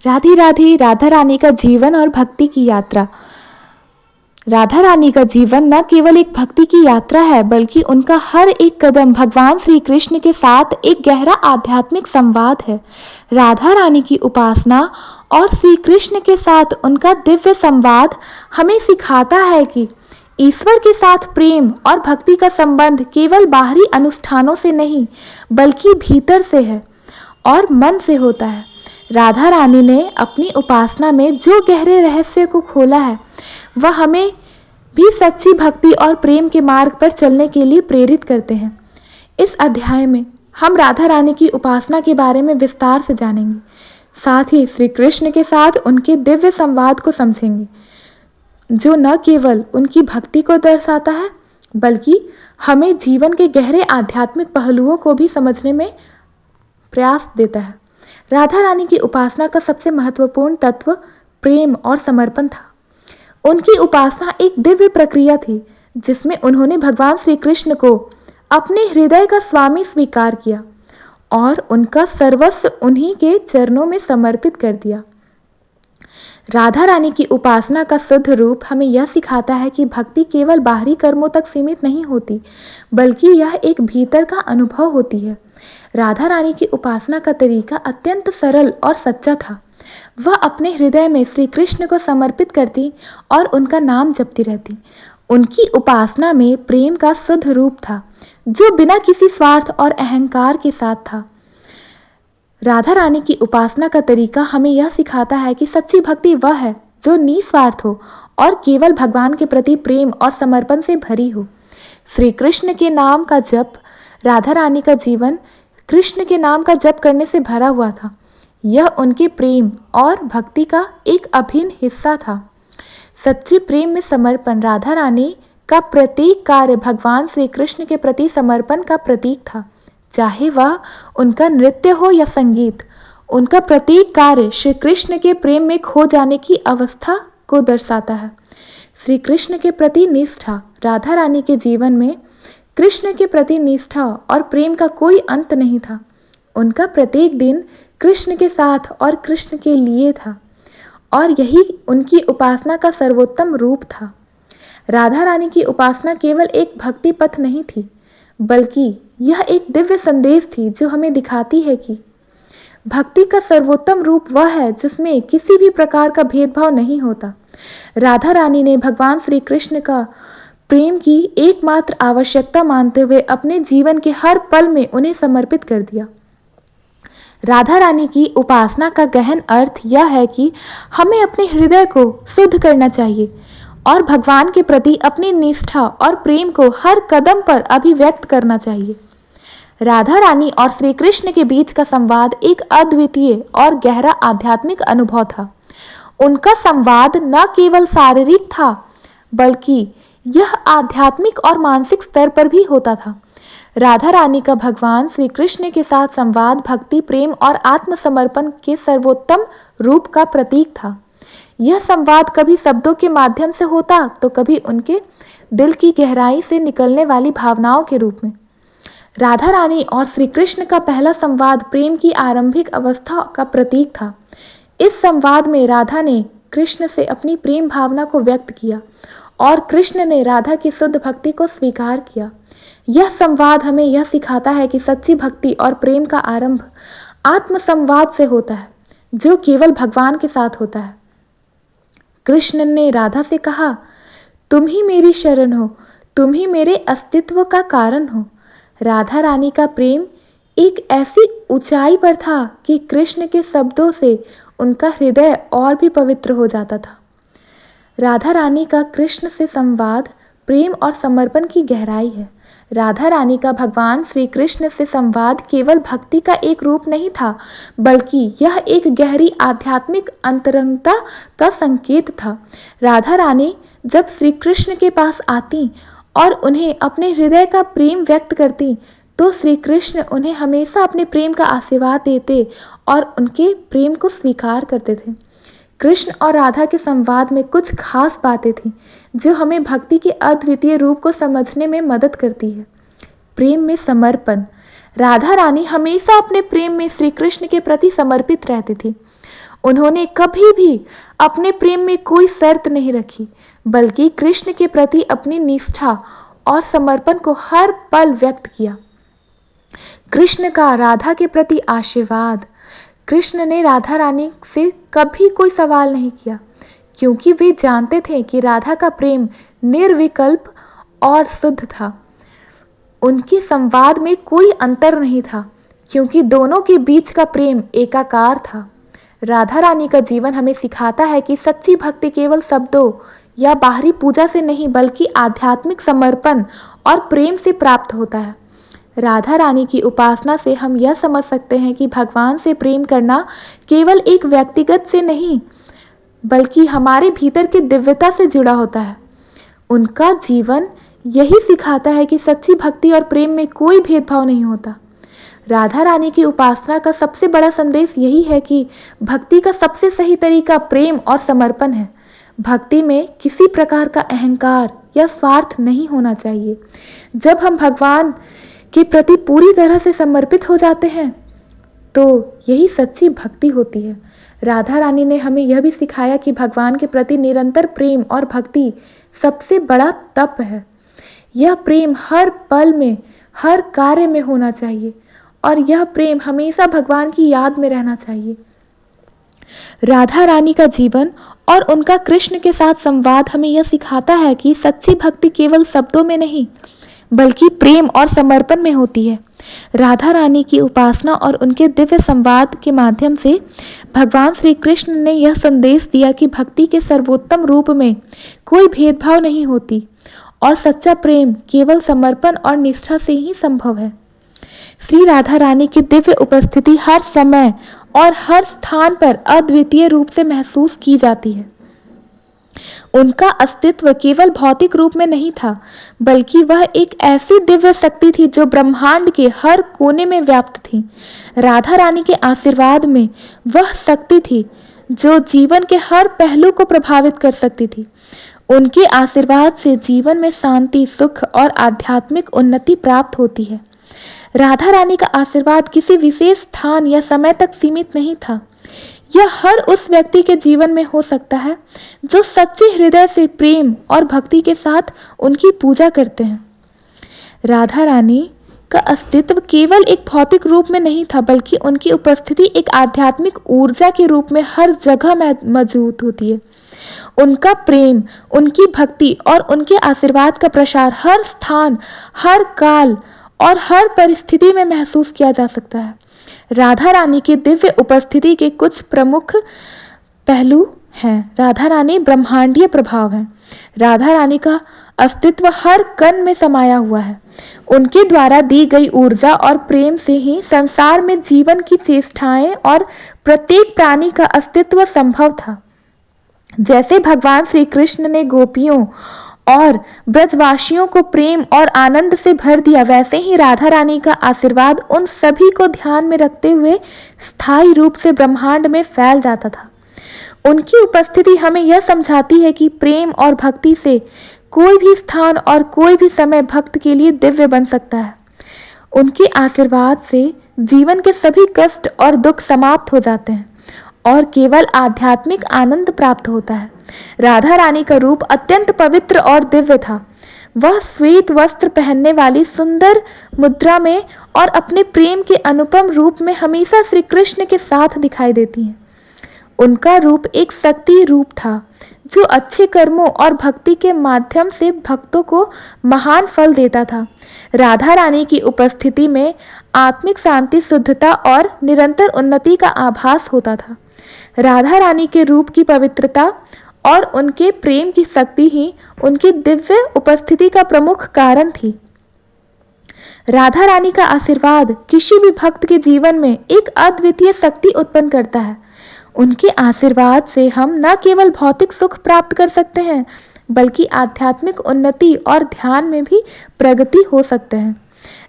राधे राधे। राधा रानी का जीवन और भक्ति की यात्रा। राधा रानी का जीवन न केवल एक भक्ति की यात्रा है, बल्कि उनका हर एक कदम भगवान श्री कृष्ण के साथ एक गहरा आध्यात्मिक संवाद है। राधा रानी की उपासना और श्री कृष्ण के साथ उनका दिव्य संवाद हमें सिखाता है कि ईश्वर के साथ प्रेम और भक्ति का संबंध केवल बाहरी अनुष्ठानों से नहीं, बल्कि भीतर से है और मन से होता है। राधा रानी ने अपनी उपासना में जो गहरे रहस्य को खोला है, वह हमें भी सच्ची भक्ति और प्रेम के मार्ग पर चलने के लिए प्रेरित करते हैं। इस अध्याय में हम राधा रानी की उपासना के बारे में विस्तार से जानेंगे, साथ ही श्री कृष्ण के साथ उनके दिव्य संवाद को समझेंगे, जो न केवल उनकी भक्ति को दर्शाता है, बल्कि हमें जीवन के गहरे आध्यात्मिक पहलुओं को भी समझने में प्रयास देता है। राधा रानी की उपासना का सबसे महत्वपूर्ण तत्व प्रेम और समर्पण था। उनकी उपासना एक दिव्य प्रक्रिया थी, जिसमें उन्होंने भगवान श्री कृष्ण को अपने हृदय का स्वामी स्वीकार किया और उनका सर्वस्व उन्हीं के चरणों में समर्पित कर दिया। राधा रानी की उपासना का शुद्ध रूप हमें यह सिखाता है कि भक्ति केवल बाहरी कर्मों तक सीमित नहीं होती, बल्कि यह एक भीतर का अनुभव होती है। राधा रानी की उपासना का तरीका अत्यंत सरल और सच्चा था। वह अपने हृदय में श्री कृष्ण को समर्पित करती और उनका नाम जपती रहती। उनकी उपासना में प्रेम का शुद्ध रूप था, जो बिना किसी स्वार्थ और अहंकार के साथ था। राधा रानी की उपासना का तरीका हमें यह सिखाता है कि सच्ची भक्ति वह है जो निस्वार्थ हो और केवल भगवान के प्रति प्रेम और समर्पण से भरी हो। श्री कृष्ण के नाम का जप। राधा रानी का जीवन कृष्ण के नाम का जप करने से भरा हुआ था। यह उनके प्रेम और भक्ति का एक अभिन्न हिस्सा था। सच्चे प्रेम में समर्पण राधा रानी का प्रत्येक कार्य भगवान श्री कृष्ण के प्रति समर्पण का प्रतीक था। चाहे वह उनका नृत्य हो या संगीत, उनका प्रत्येक कार्य श्री कृष्ण के प्रेम में खो जाने की अवस्था को दर्शाता है। श्री कृष्ण के प्रति निष्ठा। राधा रानी के जीवन में कृष्ण के प्रति निष्ठा और प्रेम का कोई अंत नहीं था। उनका प्रत्येक दिन कृष्ण के साथ और कृष्ण के लिए था, और यही उनकी उपासना का सर्वोत्तम रूप था। राधा रानी की उपासना केवल एक भक्ति पथ नहीं थी, बल्कि यह एक दिव्य संदेश थी जो हमें दिखाती है कि भक्ति का सर्वोत्तम रूप वह है जिसमें किसी भी प्रकार का भेदभाव नहीं होता। राधा रानी ने भगवान श्री कृष्ण का प्रेम की एकमात्र आवश्यकता मानते हुए अपने जीवन के हर पल में उन्हें समर्पित कर दिया। राधा रानी की उपासना का गहन अर्थ यह है कि हमें अपने हृदय को शुद्ध करना चाहिए और भगवान के प्रति अपनी निष्ठा और प्रेम को हर कदम पर अभिव्यक्त करना चाहिए। राधा रानी और श्री कृष्ण के बीच का संवाद एक अद्वितीय और गहरा आध्यात्मिक अनुभव था। उनका संवाद न केवल शारीरिक था, बल्कि यह आध्यात्मिक और मानसिक स्तर पर भी होता था। राधा रानी का भगवान श्री कृष्ण के साथ संवाद भक्ति, प्रेम और आत्मसमर्पण के सर्वोत्तम रूप का प्रतीक था। यह संवाद कभी शब्दों के माध्यम से होता, तो कभी उनके दिल की गहराई से निकलने वाली भावनाओं के रूप में। राधा रानी और श्री कृष्ण का पहला संवाद प्रेम की आरंभिक अवस्था का प्रतीक था। इस संवाद में राधा ने कृष्ण से अपनी प्रेम भावना को व्यक्त किया और कृष्ण ने राधा की शुद्ध भक्ति को स्वीकार किया। यह संवाद हमें यह सिखाता है कि सच्ची भक्ति और प्रेम का आरंभ आत्म संवाद से होता है, जो केवल भगवान के साथ होता है। कृष्ण ने राधा से कहा, तुम ही मेरी शरण हो, तुम ही मेरे अस्तित्व का कारण हो। राधा रानी का प्रेम एक ऐसी ऊंचाई पर था कि कृष्ण के शब्दों से उनका हृदय और भी पवित्र हो जाता था। राधा रानी का कृष्ण से संवाद प्रेम और समर्पण की गहराई है। राधा रानी का भगवान श्री कृष्ण से संवाद केवल भक्ति का एक रूप नहीं था, बल्कि यह एक गहरी आध्यात्मिक अंतरंगता का संकेत था। राधा रानी जब श्री कृष्ण के पास आती और उन्हें अपने हृदय का प्रेम व्यक्त करती, तो श्री कृष्ण उन्हें हमेशा अपने प्रेम का आशीर्वाद देते और उनके प्रेम को स्वीकार करते थे। कृष्ण और राधा के संवाद में कुछ खास बातें थीं जो हमें भक्ति के अद्वितीय रूप को समझने में मदद करती है। प्रेम में समर्पण। राधा रानी हमेशा अपने प्रेम में श्री कृष्ण के प्रति समर्पित रहती थी। उन्होंने कभी भी अपने प्रेम में कोई शर्त नहीं रखी, बल्कि कृष्ण के प्रति अपनी निष्ठा और समर्पण को हर पल व्यक्त किया। कृष्ण का राधा के प्रति आशीर्वाद। कृष्ण ने राधा रानी से कभी कोई सवाल नहीं किया, क्योंकि वे जानते थे कि राधा का प्रेम निर्विकल्प और शुद्ध था। उनके संवाद में कोई अंतर नहीं था, क्योंकि दोनों के बीच का प्रेम एकाकार था। राधा रानी का जीवन हमें सिखाता है कि सच्ची भक्ति केवल शब्दों या बाहरी पूजा से नहीं, बल्कि आध्यात्मिक समर्पण और प्रेम से प्राप्त होता है। राधा रानी की उपासना से हम यह समझ सकते हैं कि भगवान से प्रेम करना केवल एक व्यक्तिगत से नहीं, बल्कि हमारे भीतर की दिव्यता से जुड़ा होता है। उनका जीवन यही सिखाता है कि सच्ची भक्ति और प्रेम में कोई भेदभाव नहीं होता। राधा रानी की उपासना का सबसे बड़ा संदेश यही है कि भक्ति का सबसे सही तरीका प्रेम और समर्पण है। भक्ति में किसी प्रकार का अहंकार या स्वार्थ नहीं होना चाहिए। जब हम भगवान के प्रति पूरी तरह से समर्पित हो जाते हैं, तो यही सच्ची भक्ति होती है। राधा रानी ने हमें यह भी सिखाया कि भगवान के प्रति निरंतर प्रेम और भक्ति सबसे बड़ा तप है। यह प्रेम हर पल में, हर कार्य में होना चाहिए, और यह प्रेम हमेशा भगवान की याद में रहना चाहिए। राधा रानी का जीवन और उनका कृष्ण के साथ संवाद हमें यह सिखाता है कि सच्ची भक्ति केवल शब्दों में नहीं, बल्कि प्रेम और समर्पण में होती है। राधा रानी की उपासना और उनके दिव्य संवाद के माध्यम से भगवान श्री कृष्ण ने यह संदेश दिया कि भक्ति के सर्वोत्तम रूप में कोई भेदभाव नहीं होती, और सच्चा प्रेम केवल समर्पण और निष्ठा से ही संभव है। श्री राधा रानी की दिव्य उपस्थिति हर समय और हर स्थान पर अद्वितीय रूप से महसूस की जाती है। उनका अस्तित्व केवल भौतिक रूप में नहीं था, बल्कि वह एक ऐसी दिव्य शक्ति थी जो ब्रह्मांड के हर कोने में व्याप्त थी। राधा रानी के आशीर्वाद में वह शक्ति थी जो जीवन के हर पहलू को प्रभावित कर सकती थी। उनके आशीर्वाद से जीवन में शांति, सुख और आध्यात्मिक उन्नति प्राप्त होती है। राधा रानी का आशीर्वाद किसी विशेष स्थान या समय तक सीमित नहीं था। यह हर उस व्यक्ति के जीवन में हो सकता है जो सच्चे हृदय से प्रेम और भक्ति के साथ उनकी पूजा करते हैं। राधा रानी का अस्तित्व केवल एक भौतिक रूप में नहीं था, बल्कि उनकी उपस्थिति एक आध्यात्मिक ऊर्जा के रूप में हर जगह मौजूद होती है। उनका प्रेम, उनकी भक्ति और उनके आशीर्वाद का प्रसार हर स्थान, हर काल और हर परिस्थिति में महसूस किया जा सकता है। राधा रानी की दिव्य उपस्थिति के कुछ प्रमुख पहलू हैं। राधा रानी ब्रह्मांडीय प्रभाव है। राधा रानी का अस्तित्व हर कण में समाया हुआ है। उनके द्वारा दी गई ऊर्जा और प्रेम से ही संसार में जीवन की चेष्टाएं और प्रत्येक प्राणी का अस्तित्व संभव था। जैसे भगवान श्री कृष्ण ने गोपियों और ब्रजवासियों को प्रेम और आनंद से भर दिया, वैसे ही राधा रानी का आशीर्वाद उन सभी को ध्यान में रखते हुए स्थायी रूप से ब्रह्मांड में फैल जाता था। उनकी उपस्थिति हमें यह समझाती है कि प्रेम और भक्ति से कोई भी स्थान और कोई भी समय भक्त के लिए दिव्य बन सकता है। उनके आशीर्वाद से जीवन के सभी कष्ट और दुख समाप्त हो जाते हैं और केवल आध्यात्मिक आनंद प्राप्त होता है। राधा रानी का रूप अत्यंत पवित्र और दिव्य था। वह श्वेत वस्त्र पहनने वाली सुंदर मुद्रा में और अपने प्रेम के अनुपम रूप में हमेशा श्री कृष्ण के साथ दिखाई देती हैं। उनका रूप एक शक्ति रूप था जो अच्छे कर्मों और भक्ति के माध्यम से भक्तों को महान फल देता था। राधा रानी की उपस्थिति में आत्मिक शांति, शुद्धता और निरंतर उन्नति का आभास होता था। राधा रानी के रूप की पवित्रता और उनके प्रेम की शक्ति ही उनकी दिव्य उपस्थिति का प्रमुख कारण थी। राधा रानी का आशीर्वाद किसी भी भक्त के जीवन में एक अद्वितीय शक्ति उत्पन्न करता है। उनके आशीर्वाद से हम न केवल भौतिक सुख प्राप्त कर सकते हैं, बल्कि आध्यात्मिक उन्नति और ध्यान में भी प्रगति हो सकते हैं।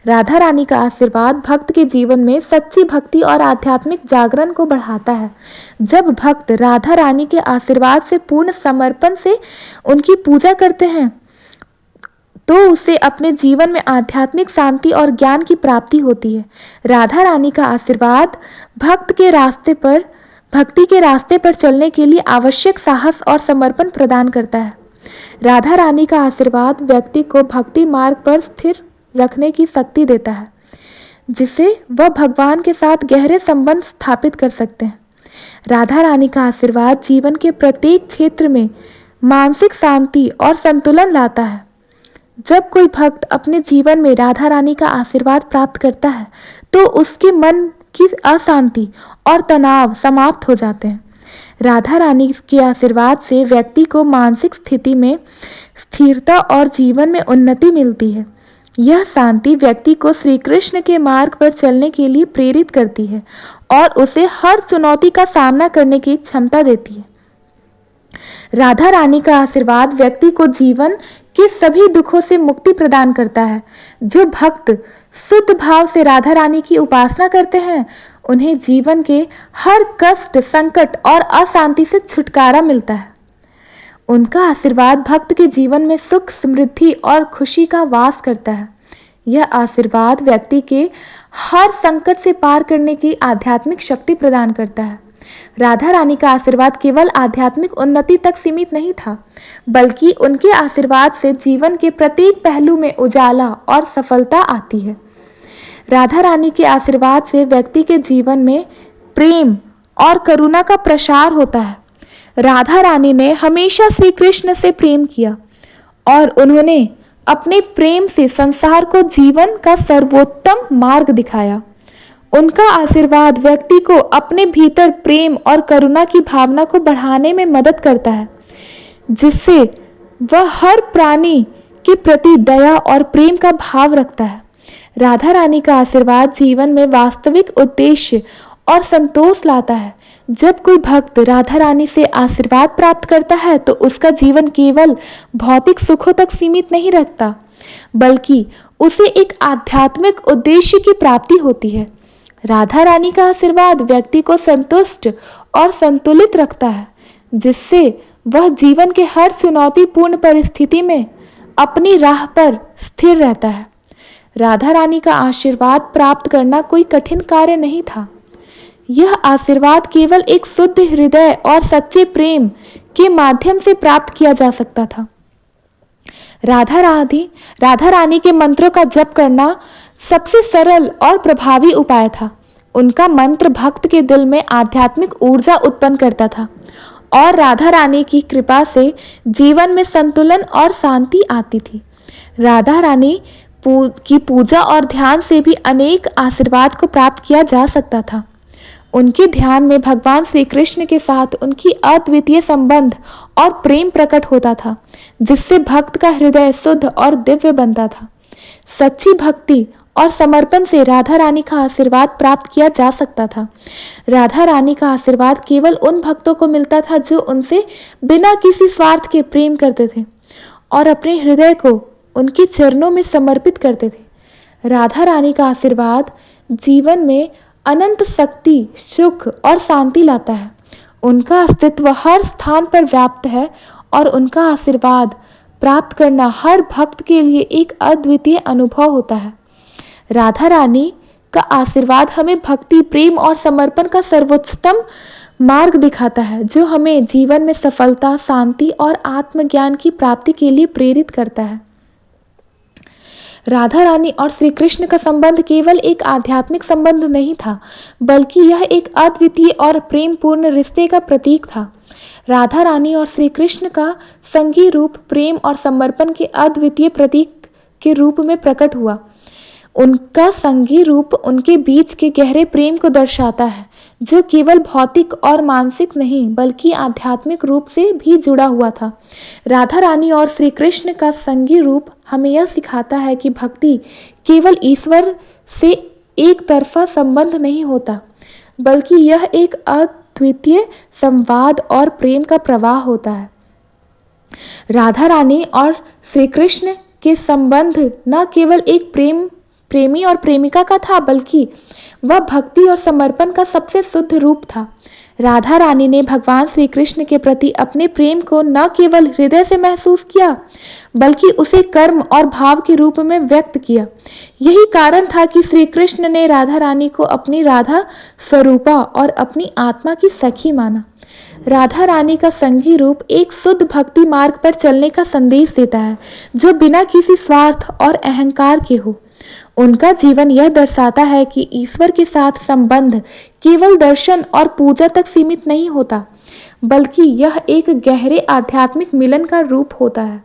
राधा रानी का आशीर्वाद भक्त के जीवन में सच्ची भक्ति और आध्यात्मिक जागरण को बढ़ाता है। जब भक्त राधा रानी के आशीर्वाद से पूर्ण समर्पण से उनकी पूजा करते हैं, तो उसे अपने जीवन में आध्यात्मिक शांति और ज्ञान की प्राप्ति होती है। राधा रानी का आशीर्वाद भक्त के रास्ते पर भक्ति के रास्ते पर चलने के लिए आवश्यक साहस और समर्पण प्रदान करता है। राधा रानी का आशीर्वाद व्यक्ति को भक्ति मार्ग पर स्थिर रखने की शक्ति देता है, जिससे वह भगवान के साथ गहरे संबंध स्थापित कर सकते हैं। राधा रानी का आशीर्वाद जीवन के प्रत्येक क्षेत्र में मानसिक शांति और संतुलन लाता है। जब कोई भक्त अपने जीवन में राधा रानी का आशीर्वाद प्राप्त करता है तो उसके मन की अशांति और तनाव समाप्त हो जाते हैं। राधा रानी के आशीर्वाद से व्यक्ति को मानसिक स्थिति में स्थिरता और जीवन में उन्नति मिलती है। यह शांति व्यक्ति को श्री कृष्ण के मार्ग पर चलने के लिए प्रेरित करती है और उसे हर चुनौती का सामना करने की क्षमता देती है। राधा रानी का आशीर्वाद व्यक्ति को जीवन के सभी दुखों से मुक्ति प्रदान करता है। जो भक्त शुद्ध भाव से राधा रानी की उपासना करते हैं, उन्हें जीवन के हर कष्ट, संकट और अशांति से छुटकारा मिलता है। उनका आशीर्वाद भक्त के जीवन में सुख, समृद्धि और खुशी का वास करता है। यह आशीर्वाद व्यक्ति के हर संकट से पार करने की आध्यात्मिक शक्ति प्रदान करता है। राधा रानी का आशीर्वाद केवल आध्यात्मिक उन्नति तक सीमित नहीं था, बल्कि उनके आशीर्वाद से जीवन के प्रत्येक पहलू में उजाला और सफलता आती है। राधा रानी के आशीर्वाद से व्यक्ति के जीवन में प्रेम और करुणा का प्रसार होता है। राधा रानी ने हमेशा श्री कृष्ण से प्रेम किया और उन्होंने अपने प्रेम से संसार को जीवन का सर्वोत्तम मार्ग दिखाया। उनका आशीर्वाद व्यक्ति को अपने भीतर प्रेम और करुणा की भावना को बढ़ाने में मदद करता है, जिससे वह हर प्राणी के प्रति दया और प्रेम का भाव रखता है। राधा रानी का आशीर्वाद जीवन में वास्तविक उद्देश्य और संतोष लाता है। जब कोई भक्त राधा रानी से आशीर्वाद प्राप्त करता है तो उसका जीवन केवल भौतिक सुखों तक सीमित नहीं रखता, बल्कि उसे एक आध्यात्मिक उद्देश्य की प्राप्ति होती है। राधा रानी का आशीर्वाद व्यक्ति को संतुष्ट और संतुलित रखता है, जिससे वह जीवन के हर चुनौतीपूर्ण परिस्थिति में अपनी राह पर स्थिर रहता है। राधा रानी का आशीर्वाद प्राप्त करना कोई कठिन कार्य नहीं था। यह आशीर्वाद केवल एक शुद्ध हृदय और सच्चे प्रेम के माध्यम से प्राप्त किया जा सकता था। राधा रानी के मंत्रों का जप करना सबसे सरल और प्रभावी उपाय था। उनका मंत्र भक्त के दिल में आध्यात्मिक ऊर्जा उत्पन्न करता था और राधा रानी की कृपा से जीवन में संतुलन और शांति आती थी। राधा रानी की पूजा और ध्यान से भी अनेक आशीर्वाद को प्राप्त किया जा सकता था। उनके ध्यान में भगवान श्री कृष्ण के साथ उनकी अद्वितीय संबंध और प्रेम प्रकट होता था, जिससे भक्त का हृदय शुद्ध और दिव्य बनता था। सच्ची भक्ति और समर्पण से राधा रानी का आशीर्वाद प्राप्त किया जा सकता था। राधा रानी का आशीर्वाद केवल उन भक्तों को मिलता था जो उनसे बिना किसी स्वार्थ के प्रेम करते थे और अपने हृदय को उनके चरणों में समर्पित करते थे। राधा रानी का आशीर्वाद जीवन में अनंत शक्ति, सुख और शांति लाता है। उनका अस्तित्व हर स्थान पर व्याप्त है और उनका आशीर्वाद प्राप्त करना हर भक्त के लिए एक अद्वितीय अनुभव होता है। राधा रानी का आशीर्वाद हमें भक्ति, प्रेम और समर्पण का सर्वोच्चतम मार्ग दिखाता है, जो हमें जीवन में सफलता, शांति और आत्मज्ञान की प्राप्ति के लिए प्रेरित करता है। राधा रानी और श्री कृष्ण का संबंध केवल एक आध्यात्मिक संबंध नहीं था, बल्कि यह एक अद्वितीय और प्रेम पूर्ण रिश्ते का प्रतीक था। राधा रानी और श्री कृष्ण का संगी रूप प्रेम और समर्पण के अद्वितीय प्रतीक के रूप में प्रकट हुआ। उनका संगी रूप उनके बीच के गहरे प्रेम को दर्शाता है, जो केवल भौतिक और मानसिक नहीं बल्कि आध्यात्मिक रूप से भी जुड़ा हुआ था। राधा रानी और श्री कृष्ण का संगी रूप हमें यह सिखाता है कि भक्ति केवल ईश्वर से एक तरफा संबंध नहीं होता, बल्कि यह एक अद्वितीय संवाद और प्रेम का प्रवाह होता है। राधा रानी और श्री कृष्ण के संबंध न केवल एक प्रेमी और प्रेमिका का था, बल्कि वह भक्ति और समर्पण का सबसे शुद्ध रूप था। राधा रानी ने भगवान श्री कृष्ण के प्रति अपने प्रेम को न केवल हृदय से महसूस किया बल्कि उसे कर्म और भाव के रूप में व्यक्त किया। यही कारण था कि श्री कृष्ण ने राधा रानी को अपनी राधा स्वरूपा और अपनी आत्मा की सखी माना। राधा रानी का संगी रूप एक शुद्ध भक्ति मार्ग पर चलने का संदेश देता है, जो बिना किसी स्वार्थ और अहंकार के हो। उनका जीवन यह दर्शाता है कि ईश्वर के साथ संबंध केवल दर्शन और पूजा तक सीमित नहीं होता, बल्कि यह एक गहरे आध्यात्मिक मिलन का रूप होता है।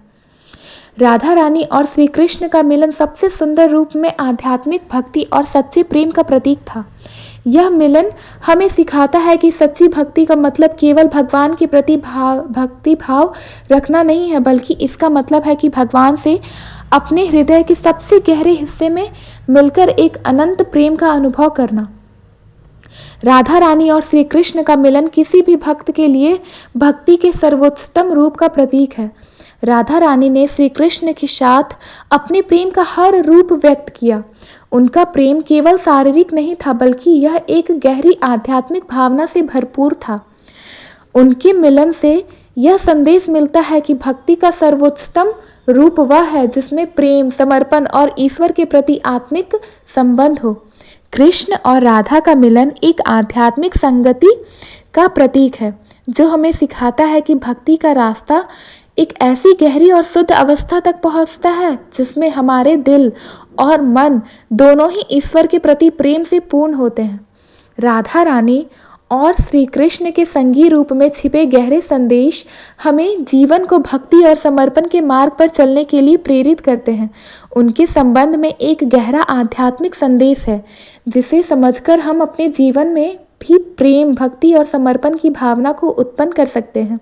राधा रानी और श्री कृष्ण का मिलन सबसे सुंदर रूप में आध्यात्मिक भक्ति और सच्चे प्रेम का प्रतीक था। यह मिलन हमें सिखाता है कि सच्ची भक्ति का मतलब केवल भगवान के प्रति भक्ति भाव रखना नहीं है, बल्कि इसका मतलब है कि भगवान से अपने हृदय के सबसे गहरे हिस्से में मिलकर एक अनंत प्रेम का अनुभव करना। राधा रानी और श्री कृष्ण का मिलन किसी भी भक्त के लिए भक्ति के सर्वोत्तम रूप का प्रतीक है। राधा रानी ने श्री कृष्ण के साथ अपने प्रेम का हर रूप व्यक्त किया। उनका प्रेम केवल शारीरिक नहीं था, बल्कि यह एक गहरी आध्यात्मिक भावना से भरपूर था। उनके मिलन से यह संदेश मिलता है कि भक्ति का सर्वोत्तम रूप वह है जिसमें प्रेम, समर्पण और ईश्वर के प्रति आत्मिक संबंध हो। कृष्ण और राधा का मिलन एक आध्यात्मिक संगति का प्रतीक है, जो हमें सिखाता है कि भक्ति का रास्ता एक ऐसी गहरी और शुद्ध अवस्था तक पहुंचता है जिसमें हमारे दिल और मन दोनों ही ईश्वर के प्रति प्रेम से पूर्ण होते हैं। राधा रानी और श्री कृष्ण के संगी रूप में छिपे गहरे संदेश हमें जीवन को भक्ति और समर्पण के मार्ग पर चलने के लिए प्रेरित करते हैं। उनके संबंध में एक गहरा आध्यात्मिक संदेश है, जिसे समझकर हम अपने जीवन में भी प्रेम, भक्ति और समर्पण की भावना को उत्पन्न कर सकते हैं।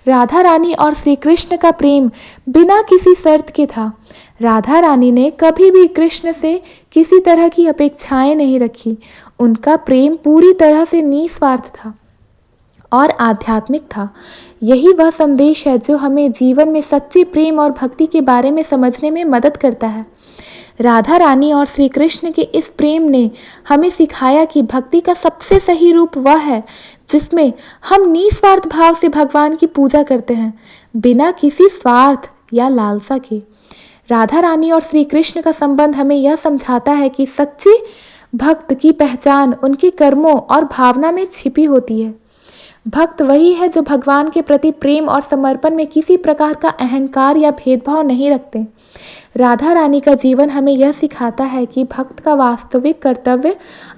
राधा रानी और श्री कृष्ण का प्रेम बिना किसी शर्त के था। राधा रानी ने कभी भी कृष्ण से किसी तरह की अपेक्षाएं नहीं रखी। उनका प्रेम पूरी तरह से निस्वार्थ था और आध्यात्मिक था। यही वह संदेश है जो हमें जीवन में सच्चे प्रेम और भक्ति के बारे में समझने में मदद करता है। राधा रानी और श्री कृष्ण के इस प्रेम ने हमें सिखाया कि भक्ति का सबसे सही रूप वह है जिसमें हम निस्वार्थ भाव से भगवान की पूजा करते हैं, बिना किसी स्वार्थ या लालसा के। राधा रानी और श्री कृष्ण का संबंध हमें यह समझाता है कि सच्चे भक्त की पहचान उनके कर्मों और भावना में छिपी होती है। भक्त वही है जो भगवान के प्रति प्रेम और समर्पण में किसी प्रकार का अहंकार या भेदभाव नहीं रखते। राधा रानी का जीवन हमें यह सिखाता है कि भक्त का वास्तविक कर्तव्य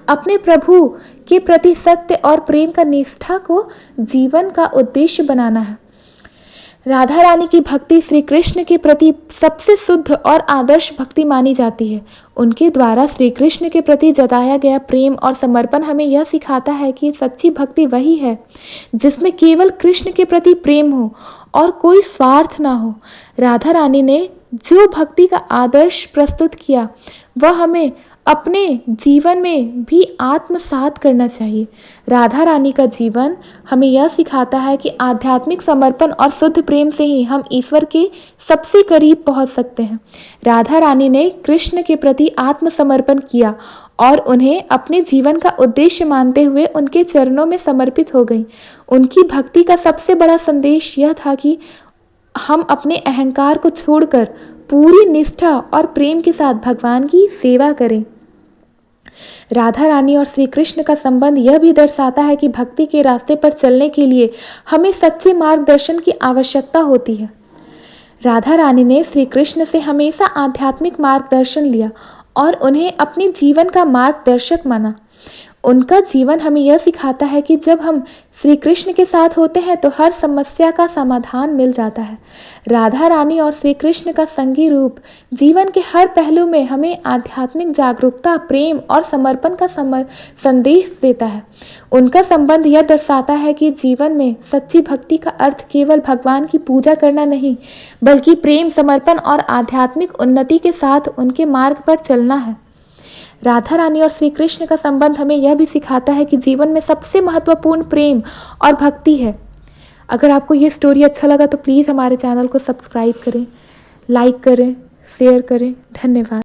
अपने प्रभु के प्रति सत्य और प्रेम का निष्ठा को जीवन का उद्देश्य बनाना है। राधा रानी की भक्ति श्री कृष्ण के प्रति सबसे शुद्ध और आदर्श भक्ति मानी जाती है। उनके द्वारा श्री कृष्ण के प्रति जताया गया प्रेम और समर्पण हमें यह सिखाता है कि सच्ची भक्ति वही है जिसमें केवल कृष्ण के प्रति प्रेम हो और कोई स्वार्थ ना हो। राधा रानी ने जो भक्ति का आदर्श प्रस्तुत किया, वह हमें अपने जीवन में भी आत्मसात करना चाहिए। राधा रानी का जीवन हमें यह सिखाता है कि आध्यात्मिक समर्पण और शुद्ध प्रेम से ही हम ईश्वर के सबसे करीब पहुंच सकते हैं। राधा रानी ने कृष्ण के प्रति आत्मसमर्पण किया और उन्हें अपने जीवन का उद्देश्य मानते हुए उनके चरणों में समर्पित हो गई। उनकी भक्ति का सबसे बड़ा संदेश यह था कि हम अपने अहंकार को छोड़कर पूरी निष्ठा और प्रेम के साथ भगवान की सेवा करें। राधा रानी और श्री कृष्ण का संबंध यह भी दर्शाता है कि भक्ति के रास्ते पर चलने के लिए हमें सच्चे मार्गदर्शन की आवश्यकता होती है। राधा रानी ने श्री कृष्ण से हमेशा आध्यात्मिक मार्गदर्शन लिया और उन्हें अपने जीवन का मार्गदर्शक माना। उनका जीवन हमें यह सिखाता है कि जब हम श्री कृष्ण के साथ होते हैं तो हर समस्या का समाधान मिल जाता है। राधा रानी और श्री कृष्ण का संगी रूप जीवन के हर पहलू में हमें आध्यात्मिक जागरूकता, प्रेम और समर्पण का संदेश देता है। उनका संबंध यह दर्शाता है कि जीवन में सच्ची भक्ति का अर्थ केवल भगवान की पूजा करना नहीं, बल्कि प्रेम, समर्पण और आध्यात्मिक उन्नति के साथ उनके मार्ग पर चलना है। राधा रानी और श्री कृष्ण का संबंध हमें यह भी सिखाता है कि जीवन में सबसे महत्वपूर्ण प्रेम और भक्ति है। अगर आपको ये स्टोरी अच्छा लगा तो प्लीज़ हमारे चैनल को सब्सक्राइब करें, लाइक करें, शेयर करें। धन्यवाद।